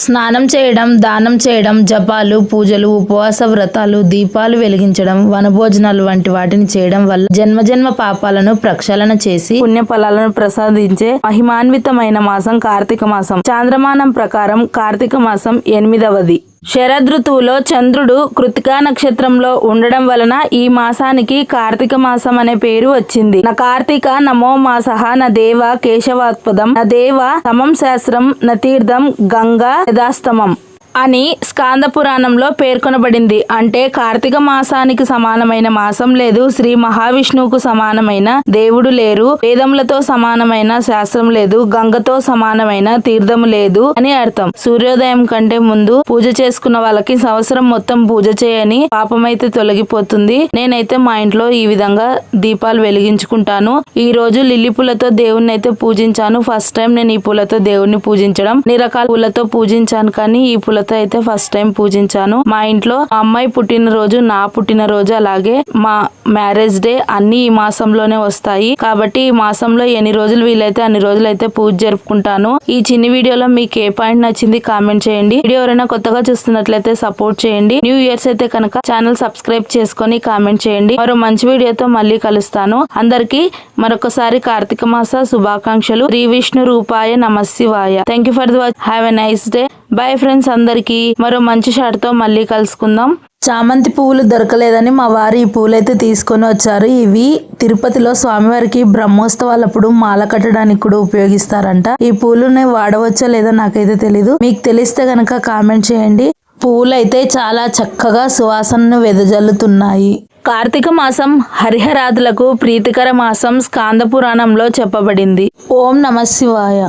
స్నానం చేయడం, దానం చేయడం, జపాలు, పూజలు, ఉపవాస వ్రతాలు, దీపాలు వెలిగించడం, వనభోజనాలు వంటి వాటిని చేయడం వల్ల జన్మజన్మ పాపాలను ప్రక్షాళన చేసి పుణ్యఫలాలను ప్రసాదించే మహిమాన్వితమైన మాసం కార్తీక మాసం. చాంద్రమానం ప్రకారం కార్తీక మాసం 8వది. శరదృతువులో చంద్రుడు కృతికా నక్షత్రంలో ఉండడం వలన ఈ మాసానికి కార్తీక మాసం అనే పేరు వచ్చింది. నా కార్తీక నమో మాసః న దేవ కేశవాత్పదం న దేవ సమం శాస్త్రం న తీర్థం గంగా యథాస్తమం అని స్కాంద పురాణంలో పేర్కొనబడింది. అంటే కార్తీక మాసానికి సమానమైన మాసం లేదు, శ్రీ మహావిష్ణువుకు సమానమైన దేవుడు లేరు, వేదములతో సమానమైన శాస్త్రం లేదు, గంగతో సమానమైన తీర్థము లేదు అని అర్థం. సూర్యోదయం కంటే ముందు పూజ చేసుకున్న వాళ్ళకి సంవత్సరం మొత్తం పూజ చేయని పాపమైతే తొలగిపోతుంది. నేనైతే మా ఇంట్లో ఈ విధంగా దీపాలు వెలిగించుకుంటాను. ఈ రోజు లిల్లీ పూలతో దేవుణ్ణి అయితే పూజించాను. ఫస్ట్ టైం నేను ఈ పూలతో దేవుణ్ణి పూజించడం. అన్ని రకాల పూలతో పూజించాను, కానీ ఈ పూలతో అయితే ఫస్ట్ టైం పూజించాను. మా ఇంట్లో మా అమ్మాయి పుట్టినరోజు, నా పుట్టినరోజు, అలాగే మా మ్యారేజ్ డే అన్ని ఈ మాసంలోనే వస్తాయి. కాబట్టి ఈ మాసంలో ఎన్ని రోజులు వీలైతే అన్ని రోజులు అయితే పూజ జరుపుకుంటాను. ఈ చిన్ని వీడియోలో మీకు ఏ పాయింట్ నచ్చింది కామెంట్ చేయండి. వీడియో ఎవరైనా కొత్తగా చూస్తున్నట్లయితే సపోర్ట్ చేయండి. న్యూ ఇయర్స్ అయితే కనుక ఛానల్ సబ్స్క్రైబ్ చేసుకొని కామెంట్ చేయండి. మరో మంచి వీడియోతో మళ్ళీ కలుస్తాను. అందరికి మరొకసారి కార్తీక మాస శుభాకాంక్షలు. శ్రీ విష్ణు రూపాయ నమశివాయ. Thank you for the watch. Have a nice day. Bye friends. అందరికి మరో మంచి షాట్ తో మళ్ళీ కలుసుకుందాం. చామంతి పువ్వులు దొరకలేదని మా వారు ఈ పూలైతే తీసుకొని వచ్చారు. ఇవి తిరుపతిలో స్వామివారికి బ్రహ్మోత్సవాలప్పుడు మాల కట్టడానికి కూడా ఉపయోగిస్తారంట. ఈ పూలుని వాడవచ్చో లేదో నాకైతే తెలీదు. మీకు తెలిస్తే గనక కామెంట్ చేయండి. పువ్వులైతే చాలా చక్కగా సువాసనను వెదజల్లుతున్నాయి. కార్తీక మాసం హరిహరాదులకు ప్రీతికర మాసం స్కాంద పురాణంలో చెప్పబడింది. ఓం నమః శివాయ.